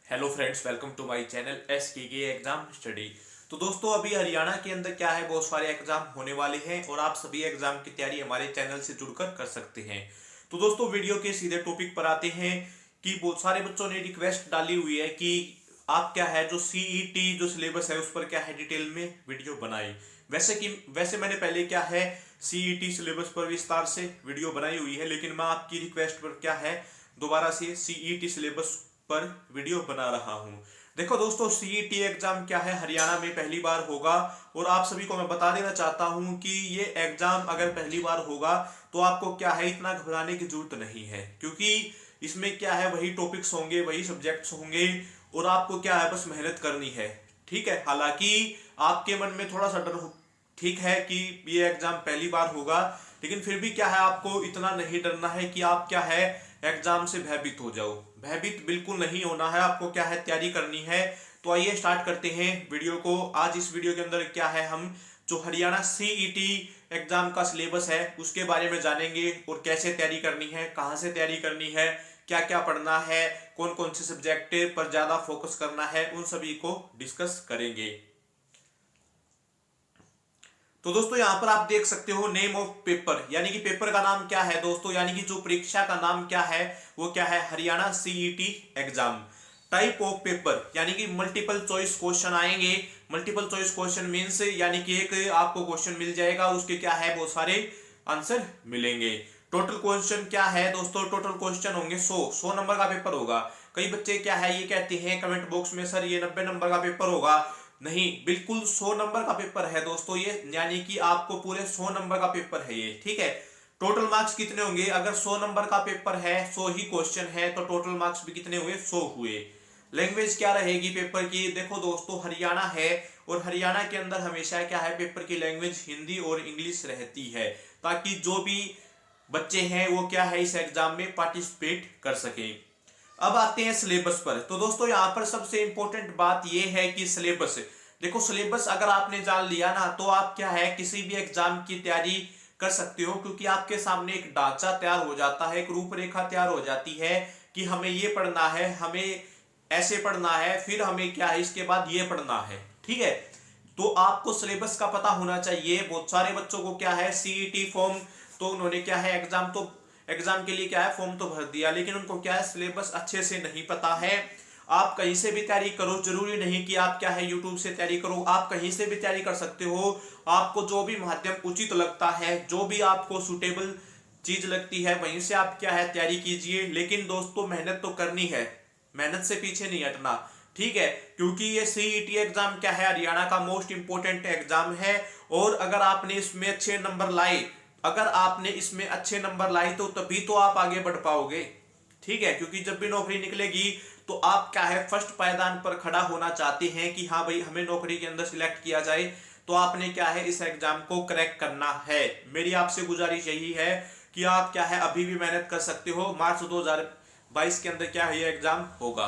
Hello friends, welcome to my channel SKK exam study. तो दोस्तों, अभी हरियाणा के अंदर क्या है, बहुत सारे एग्जाम होने वाले हैं और आप सभी एग्जाम की तैयारी हमारे चैनल से जुड़कर कर सकते हैं। तो दोस्तों, वीडियो के सीधे टॉपिक पर आते हैं कि बहुत सारे बच्चों ने रिक्वेस्ट डाली हुई है कि आप क्या है जो CET जो सिलेबस है उस पर क्या है डिटेल में वीडियो बनाई। वैसे मैंने पहले क्या है CET सिलेबस पर विस्तार से वीडियो बनाई हुई है, लेकिन मैं आपकी रिक्वेस्ट पर क्या है दोबारा से CET सिलेबस पर वीडियो बना रहा हूं। देखो दोस्तों, CET एग्जाम क्या है हरियाणा में पहली बार होगा और आप सभी को मैं बता देना चाहता हूं कि ये एग्जाम अगर पहली बार होगा तो आपको क्या है इतना घबराने की जरूरत नहीं है, क्योंकि इसमें क्या है वही टॉपिक्स होंगे, वही सब्जेक्ट्स होंगे और आपको क्या है बस मेहनत करनी है। ठीक है, हालांकि आपके मन में थोड़ा सा डर ठीक है कि ये एग्जाम पहली बार होगा, लेकिन फिर भी क्या है आपको इतना नहीं डरना है कि आप क्या है एग्जाम से भयभीत हो जाओ। भयभीत बिल्कुल नहीं होना है, आपको क्या है तैयारी करनी है। तो आइए स्टार्ट करते हैं वीडियो को। आज इस वीडियो के अंदर क्या है हम जो हरियाणा CET एग्जाम का सिलेबस है उसके बारे में जानेंगे और कैसे तैयारी करनी है, कहां से तैयारी करनी है, क्या क्या पढ़ना है, कौन कौन से सब्जेक्ट पर ज्यादा फोकस करना है, उन सभी को डिस्कस करेंगे। तो दोस्तों, यहां पर आप देख सकते हो नेम ऑफ पेपर, यानी कि पेपर का नाम क्या है दोस्तों, यानी कि जो परीक्षा का नाम क्या है वो क्या है Haryana CET exam. Type of paper यानी कि मल्टीपल चॉइस क्वेश्चन आएंगे। मल्टीपल चॉइस क्वेश्चन मींस यानी कि एक आपको क्वेश्चन मिल जाएगा, उसके क्या है बहुत सारे आंसर मिलेंगे। टोटल क्वेश्चन क्या है दोस्तों, टोटल क्वेश्चन होंगे 100 नंबर का पेपर होगा। कई बच्चे क्या है ये कहते हैं कमेंट बॉक्स में, सर ये 90 नंबर का पेपर होगा। नहीं, बिल्कुल 100 नंबर का पेपर है दोस्तों ये, यानी कि आपको पूरे 100 नंबर का पेपर है ये। ठीक है, टोटल मार्क्स कितने होंगे, अगर 100 नंबर का पेपर है, 100 ही क्वेश्चन है, तो टोटल मार्क्स भी कितने हुए, 100 हुए। लैंग्वेज क्या रहेगी पेपर की, देखो दोस्तों हरियाणा है और हरियाणा के अंदर हमेशा क्या है पेपर की लैंग्वेज हिंदी और इंग्लिश रहती है, ताकि जो भी बच्चे हैं वो क्या है इस एग्जाम में पार्टिसिपेट कर सके। अब आते हैं सिलेबस पर। तो दोस्तों यहाँ पर सबसे इंपॉर्टेंट बात यह है कि सिलेबस, देखो सिलेबस अगर आपने जान लिया ना तो आप क्या है किसी भी एग्जाम की तैयारी कर सकते हो, क्योंकि आपके सामने एक ढांचा तैयार हो जाता है, एक रूपरेखा तैयार हो जाती है कि हमें ये पढ़ना है, हमें ऐसे पढ़ना है, फिर हमें क्या है इसके बाद ये पढ़ना है। ठीक है, तो आपको सिलेबस का पता होना चाहिए। बहुत सारे बच्चों को क्या है CET फॉर्म, तो उन्होंने क्या है एग्जाम के लिए क्या है फॉर्म तो भर दिया, लेकिन उनको क्या है सिलेबस अच्छे से नहीं पता है। आप कहीं से भी तैयारी करो, जरूरी नहीं कि आप क्या है यूट्यूब से तैयारी करो, आप कहीं से भी तैयारी कर सकते हो। आपको जो भी माध्यम उचित लगता है, जो भी आपको सुटेबल चीज लगती है, वहीं से आप क्या है तैयारी कीजिए। लेकिन दोस्तों मेहनत तो करनी है, मेहनत से पीछे नहीं हटना। ठीक है, क्योंकि ये CET एग्जाम क्या है हरियाणा का मोस्ट इंपोर्टेंट एग्जाम है और अगर आपने इसमें अच्छे नंबर लाए, अगर आपने इसमें अच्छे नंबर लाए तो तभी तो आप आगे बढ़ पाओगे। ठीक है, क्योंकि जब भी नौकरी निकलेगी तो आप क्या है फर्स्ट पायदान पर खड़ा होना चाहते हैं कि हाँ भाई हमें नौकरी के अंदर सिलेक्ट किया जाए, तो आपने क्या है इस एग्जाम को क्रैक करना है। मेरी आपसे गुजारिश यही है कि आप क्या है अभी भी मेहनत कर सकते हो। मार्च 2022 के अंदर क्या है ये एग्जाम होगा।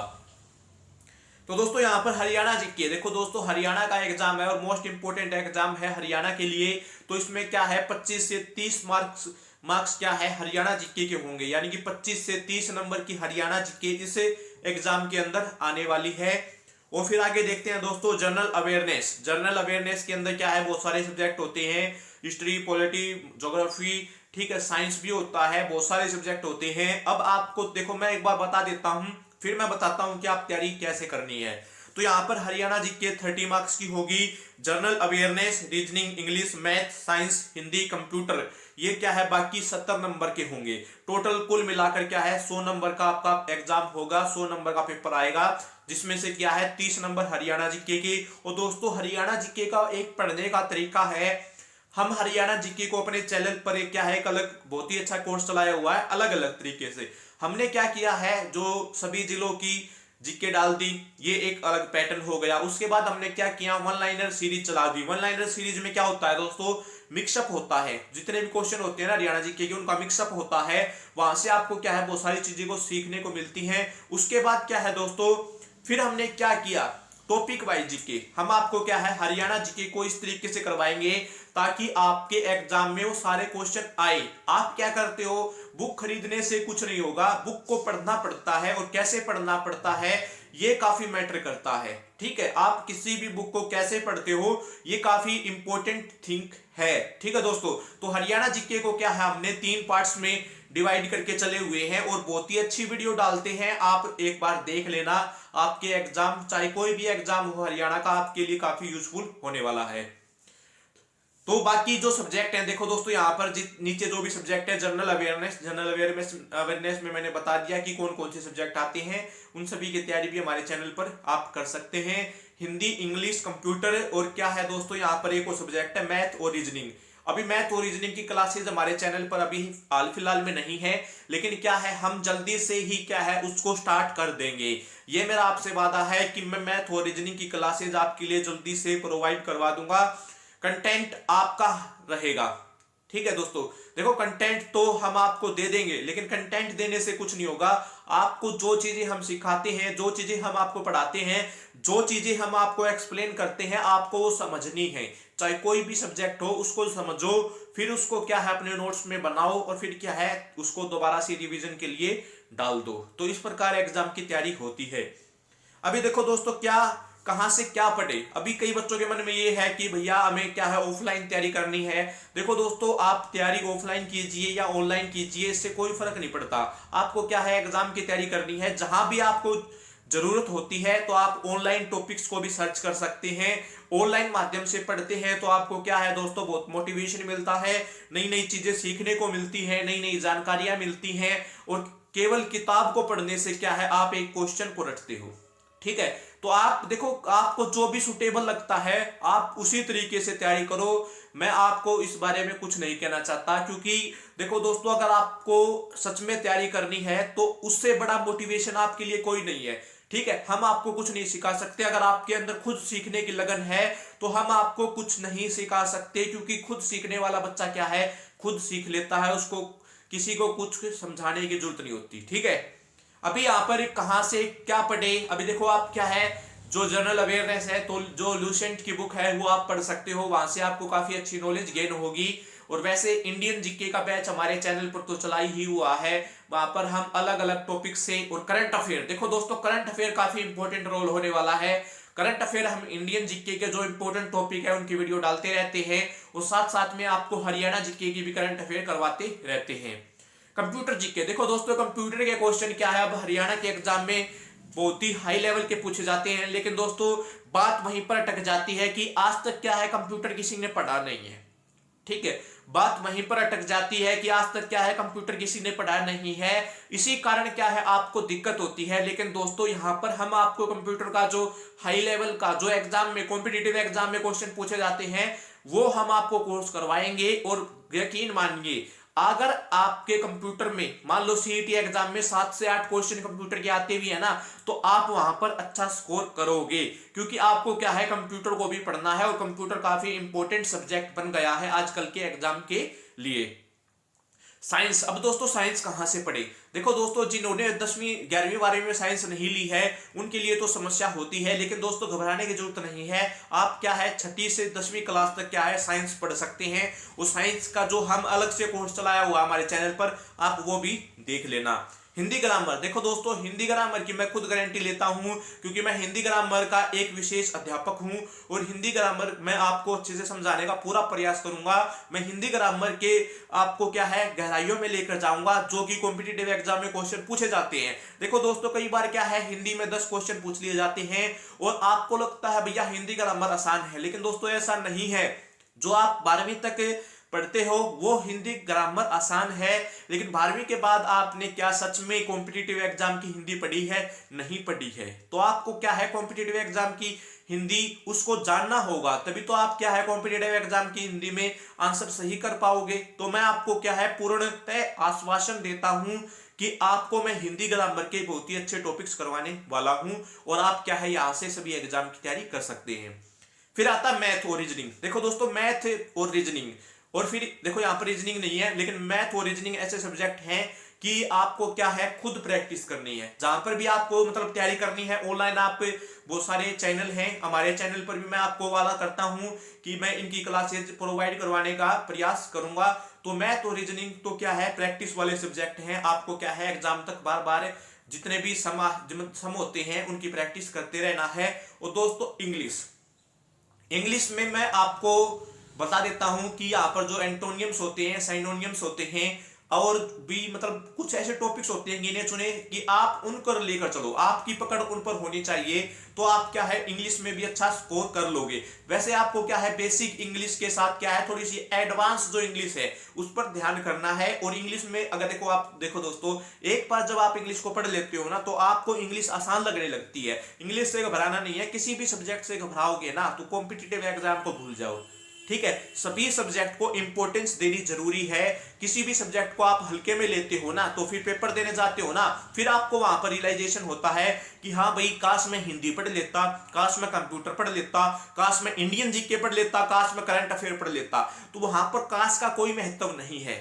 तो दोस्तों यहाँ पर हरियाणा जीके, देखो दोस्तों हरियाणा का एग्जाम है और मोस्ट इंपोर्टेंट एग्जाम है हरियाणा के लिए। तो इसमें क्या है 25 से 30 मार्क्स क्या है हरियाणा जीके के होंगे, यानी कि 25 से 30 नंबर की हरियाणा जीके इस एग्जाम के अंदर आने वाली है। और फिर आगे देखते हैं दोस्तों जनरल अवेयरनेस। जनरल अवेयरनेस के अंदर क्या है बहुत सारे सब्जेक्ट होते हैं, हिस्ट्री, पॉलिटी, ज्योग्राफी, ठीक है साइंस भी होता है, बहुत सारे सब्जेक्ट होते हैं। अब आपको देखो मैं एक बार बता देता हूं, फिर मैं बताता हूं कि आप तैयारी कैसे करनी है। तो यहां पर हरियाणा जीके 30 मार्क्स की होगी, general awareness, reasoning, English, math, science, Hindi, computer, ये क्या है बाकी 70 नंबर के होंगे। टोटल कुल मिलाकर क्या है 100 नंबर का आपका एग्जाम होगा, 100 नंबर का पेपर आएगा, जिसमें से क्या है 30 नंबर हरियाणा जीके के। और दोस्तों हरियाणा जीके का एक पढ़ने का तरीका है, हम हरियाणा जीके को अपने चैनल पर एक क्या है एक अलग बहुत ही अच्छा कोर्स चलाया हुआ है अलग अलग तरीके से। हमने क्या किया है जो सभी जिलों की जीके डाल दी, ये एक अलग पैटर्न हो गया। उसके बाद हमने क्या किया वन लाइनर सीरीज चला दी। वन लाइनर सीरीज में क्या होता है दोस्तों, मिक्सअप होता है, जितने भी क्वेश्चन होते हैं ना हरियाणा जीके के उनका मिक्सअप होता है, वहां से आपको क्या है बहुत सारी चीजें को सीखने को मिलती हैं। उसके बाद क्या है दोस्तों, फिर हमने क्या किया टॉपिक वाइज जीके, हम आपको क्या है हरियाणा जीके को इस तरीके से करवाएंगे ताकि आपके एग्जाम में वो सारे क्वेश्चन आए। आप क्या करते हो, बुक खरीदने से कुछ नहीं होगा, बुक को पढ़ना पड़ता है और कैसे पढ़ना पड़ता है ये काफी मैटर करता है। ठीक है, आप किसी भी बुक को कैसे पढ़ते हो ये काफी इंपॉर्टेंट थिंग है। ठीक है दोस्तों, तो हरियाणा जीके को क्या है हमने 3 पार्ट्स में डिवाइड करके चले हुए हैं और बहुत ही अच्छी वीडियो डालते हैं, आप एक बार देख लेना। आपके एग्जाम, चाहे कोई भी एग्जाम हो हरियाणा का, आपके लिए काफी यूजफुल होने वाला है। तो बाकी जो सब्जेक्ट हैं, देखो दोस्तों यहाँ पर नीचे जो भी सब्जेक्ट है, जनरल अवेयरनेस में मैंने बता दिया कि कौन कौन से सब्जेक्ट आते हैं। उन सभी की तैयारी भी हमारे चैनल पर आप कर सकते हैं। हिंदी, इंग्लिश, कंप्यूटर और क्या है दोस्तों यहाँ पर एक और सब्जेक्ट है मैथ और रीजनिंग। अभी मैथ और रीजनिंग की क्लासेज हमारे चैनल पर अभी हाल फिलहाल में नहीं है, लेकिन क्या है हम जल्दी से ही क्या है उसको स्टार्ट कर देंगे। ये मेरा आपसे वादा है कि मैं मैथ और रीजनिंग की क्लासेज आपके लिए जल्दी से प्रोवाइड करवा दूंगा। कंटेंट आपका रहेगा। ठीक है दोस्तों, देखो कंटेंट तो हम आपको दे देंगे, लेकिन कंटेंट देने से कुछ नहीं होगा। आपको जो चीजें हम सिखाते हैं, जो चीजें हम आपको पढ़ाते हैं, जो चीजें हम आपको एक्सप्लेन करते हैं, आपको वो समझनी है। चाहे कोई भी सब्जेक्ट हो उसको समझो, फिर उसको क्या है अपने नोट्स में बनाओ और फिर क्या है उसको दोबारा से रिवीजन के लिए डाल दो। तो इस प्रकार एग्जाम की तैयारी होती है। अभी देखो दोस्तों, क्या कहां से क्या पढ़े। अभी कई बच्चों के मन में ये है कि भैया हमें क्या है ऑफलाइन तैयारी करनी है। देखो दोस्तों, आप तैयारी ऑफलाइन कीजिए या ऑनलाइन कीजिए, इससे कोई फर्क नहीं पड़ता। आपको क्या है एग्जाम की तैयारी करनी है, जहां भी आपको जरूरत होती है तो आप ऑनलाइन टॉपिक्स को भी सर्च कर सकते हैं। ऑनलाइन माध्यम से पढ़ते हैं तो आपको क्या है दोस्तों बहुत मोटिवेशन मिलता है, नई नई चीजें सीखने को मिलती है, नई नई जानकारियां मिलती हैं। और केवल किताब को पढ़ने से क्या है आप एक क्वेश्चन को रटते हो। ठीक है, तो आप देखो आपको जो भी सुटेबल लगता है आप उसी तरीके से तैयारी करो। मैं आपको इस बारे में कुछ नहीं कहना चाहता, क्योंकि देखो दोस्तों अगर आपको सच में तैयारी करनी है तो उससे बड़ा मोटिवेशन आपके लिए कोई नहीं है। ठीक है, हम आपको कुछ नहीं सिखा सकते। अगर आपके अंदर खुद सीखने की लगन है तो हम आपको कुछ नहीं सिखा सकते, क्योंकि खुद सीखने वाला बच्चा क्या है खुद सीख लेता है, उसको किसी को कुछ समझाने की जरूरत नहीं होती। ठीक है, अभी यहाँ पर कहां से क्या पढ़े। अभी देखो आप क्या है जो जनरल अवेयरनेस है तो जो लूसेंट की बुक है वो आप पढ़ सकते हो, वहां से आपको काफी अच्छी नॉलेज गेन होगी। और वैसे इंडियन जीके का बैच हमारे चैनल पर तो चला ही हुआ है, वहां पर हम अलग अलग टॉपिक से और करंट अफेयर, देखो दोस्तों करंट अफेयर काफी इंपॉर्टेंट रोल होने वाला है। करंट अफेयर हम इंडियन जीके के जो इंपॉर्टेंट टॉपिक है उनकी वीडियो डालते रहते हैं और साथ साथ में आपको हरियाणा जीके की भी करंट अफेयर करवाते रहते हैं। कंप्यूटर जीके, देखो दोस्तों कंप्यूटर के क्वेश्चन क्या है अब हरियाणा के एग्जाम में बहुत ही हाई लेवल के पूछे जाते हैं, लेकिन दोस्तों बात वहीं पर अटक जाती है कि आज तक क्या है कंप्यूटर किसी ने पढ़ा नहीं है। ठीक है, बात वहीं पर अटक जाती है कि आज तक क्या है कंप्यूटर किसी ने पढ़ा नहीं है, इसी कारण क्या है आपको दिक्कत होती है। लेकिन दोस्तों यहाँ पर हम आपको कंप्यूटर का जो हाई लेवल का जो एग्जाम में कॉम्पिटिटिव एग्जाम में क्वेश्चन पूछे जाते हैं वो हम आपको कोर्स करवाएंगे। और यकीन मानिए अगर आपके कंप्यूटर में मान लो सीईटी एग्जाम में 7 से 8 क्वेश्चन कंप्यूटर के आते भी है ना, तो आप वहां पर अच्छा स्कोर करोगे, क्योंकि आपको क्या है कंप्यूटर को भी पढ़ना है और कंप्यूटर काफी इंपॉर्टेंट सब्जेक्ट बन गया है आजकल के एग्जाम के लिए। साइंस, अब दोस्तों साइंस कहां से पढ़े। देखो दोस्तों जिन्होंने 10वीं 11वीं 12वीं में साइंस नहीं ली है उनके लिए तो समस्या होती है, लेकिन दोस्तों घबराने की जरूरत नहीं है। आप क्या है 6ठी से 10वीं क्लास तक क्या है साइंस पढ़ सकते हैं। उस साइंस का जो हम अलग से कोर्स चलाया हुआ हमारे चैनल पर, आप वो भी देख लेना। हिंदी ग्रामर, देखो दोस्तों हिंदी ग्रामर की मैं खुद गारंटी लेता हूं, क्योंकि मैं हिंदी ग्रामर का एक विशेष अध्यापक हूं और हिंदी ग्रामर मैं आपको अच्छे से समझाने का पूरा प्रयास करूंगा। मैं हिंदी ग्रामर के आपको क्या है गहराइयों में लेकर जाऊंगा, जो कि कॉम्पिटिटिव एग्जाम में क्वेश्चन पूछे जाते हैं। देखो दोस्तों कई बार क्या है हिंदी में 10 क्वेश्चन पूछ लिए जाते हैं और आपको लगता है भैया हिंदी ग्रामर आसान है, लेकिन दोस्तों ऐसा नहीं है। जो आप 12वीं तक पढ़ते हो वो हिंदी ग्रामर आसान है, लेकिन 12वीं के बाद आपने क्या सच में कॉम्पिटिटिव एग्जाम की हिंदी पढ़ी है? नहीं पढ़ी है। तो आपको क्या है कॉम्पिटिटिव एग्जाम की हिंदी उसको जानना होगा, तभी तो आप क्या है कॉम्पिटिटिव एग्जाम की हिंदी में आंसर सही कर पाओगे। तो मैं आपको क्या है पूर्णतः आश्वासन देता हूं कि आपको मैं हिंदी ग्रामर के बहुत ही अच्छे टॉपिक्स करवाने वाला हूं और आप क्या है यहां से सभी एग्जाम की तैयारी कर सकते हैं। फिर आता मैथ और रीजनिंग, देखो दोस्तों मैथ और रीजनिंग, और फिर देखो यहाँ पर रीजनिंग नहीं है, लेकिन मैथ और रीजनिंग ऐसे सब्जेक्ट हैं कि आपको क्या है खुद प्रैक्टिस करनी है। जहां पर भी आपको मतलब तैयारी करनी है ऑनलाइन आप बहुत सारे चैनल हैं, हमारे चैनल पर भी मैं आपको वादा करता हूं कि मैं इनकी क्लासेज प्रोवाइड करवाने का प्रयास करूंगा। तो मैथ और रीजनिंग तो क्या है प्रैक्टिस वाले सब्जेक्ट हैं, आपको क्या है एग्जाम तक बार बार जितने भी सम होते हैं उनकी प्रैक्टिस करते रहना है। और दोस्तों इंग्लिश में मैं आपको बता देता हूं कि यहाँ पर जो एंटोनियम्स होते हैं, साइनोनियम्स होते हैं, और भी मतलब कुछ ऐसे टॉपिक्स होते हैं गिने चुने कि आप उनको लेकर चलो, आपकी पकड़ उन पर होनी चाहिए, तो आप क्या है इंग्लिश में भी अच्छा स्कोर कर लोगे। वैसे आपको क्या है बेसिक इंग्लिश के साथ क्या है थोड़ी सी एडवांस जो इंग्लिश है उस पर ध्यान करना है। और इंग्लिश में अगर देखो दोस्तों, एक बार जब आप इंग्लिश को पढ़ लेते हो ना तो आपको इंग्लिश आसान लगने लगती है। इंग्लिश से घबराना नहीं है, किसी भी सब्जेक्ट से घबराओगे ना तो कॉम्पिटिटिव एग्जाम को भूल जाओ, ठीक है। सभी सब्जेक्ट को इंपॉर्टेंस देनी जरूरी है। किसी भी सब्जेक्ट को आप हल्के में लेते हो ना तो फिर पेपर देने जाते हो ना, फिर आपको वहां पर रियलाइजेशन होता है कि हाँ भाई काश मैं हिंदी पढ़ लेता, काश मैं कंप्यूटर पढ़ लेता, काश मैं इंडियन जीके पढ़ लेता, काश मैं करंट अफेयर पढ़ लेता। तो वहां पर काश का कोई महत्व नहीं है,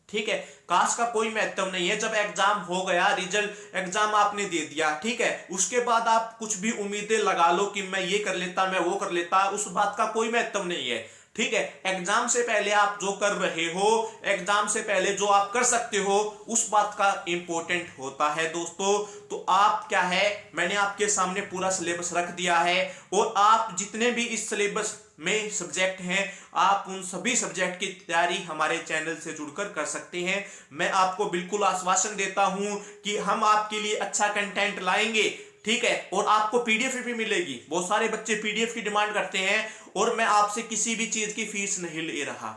ठीक है। काश का कोई महत्व नहीं है। जब एग्जाम हो गया, रिजल्ट एग्जाम आपने दे दिया, ठीक है, उसके बाद आप कुछ भी उम्मीदें लगा लो कि मैं ये कर लेता, मैं वो कर लेता, उस बात का कोई महत्व नहीं है, ठीक है। एग्जाम से पहले आप जो कर रहे हो, एग्जाम से पहले जो आप कर सकते हो, उस बात का इंपॉर्टेंट होता है दोस्तों। तो आप क्या है, मैंने आपके सामने पूरा सिलेबस रख दिया है, और आप जितने भी इस सिलेबस में सब्जेक्ट हैं, आप उन सभी सब्जेक्ट की तैयारी हमारे चैनल से जुड़कर कर सकते हैं। मैं आपको बिल्कुल आश्वासन देता हूं कि हम आपके लिए अच्छा कंटेंट लाएंगे, ठीक है। और आपको पीडीएफ भी मिलेगी, बहुत सारे बच्चे पीडीएफ की डिमांड करते हैं, और मैं आपसे किसी भी चीज की फीस नहीं ले रहा,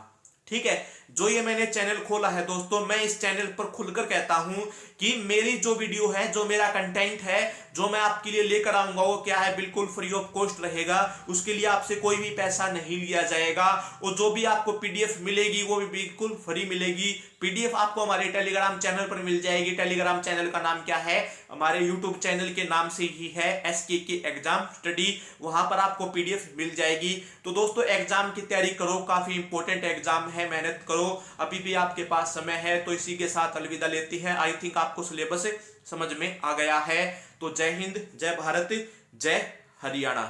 ठीक है। जो ये मैंने चैनल खोला है दोस्तों, मैं इस चैनल पर खुलकर कहता हूं कि मेरी जो वीडियो है, जो मेरा कंटेंट है, जो मैं आपके लिए लेकर आऊंगा, वो क्या है बिल्कुल फ्री ऑफ कॉस्ट रहेगा। उसके लिए आपसे कोई भी पैसा नहीं लिया जाएगा, और जो भी आपको पीडीएफ मिलेगी वो भी बिल्कुल फ्री मिलेगी। पीडीएफ आपको हमारे टेलीग्राम चैनल पर मिल जाएगी। टेलीग्राम चैनल का नाम क्या है, हमारे यूट्यूब चैनल के नाम से ही है, SKK एग्जाम स्टडी। वहां पर आपको पीडीएफ मिल जाएगी। तो दोस्तों एग्जाम की तैयारी करो, काफी इंपॉर्टेंट एग्जाम है, मेहनत करो, अभी भी आपके पास समय है। तो इसी के साथ अलविदा लेती है। आई थिंक आपको सिलेबस समझ में आ गया है। तो जय हिंद, जय भारत, जय हरियाणा।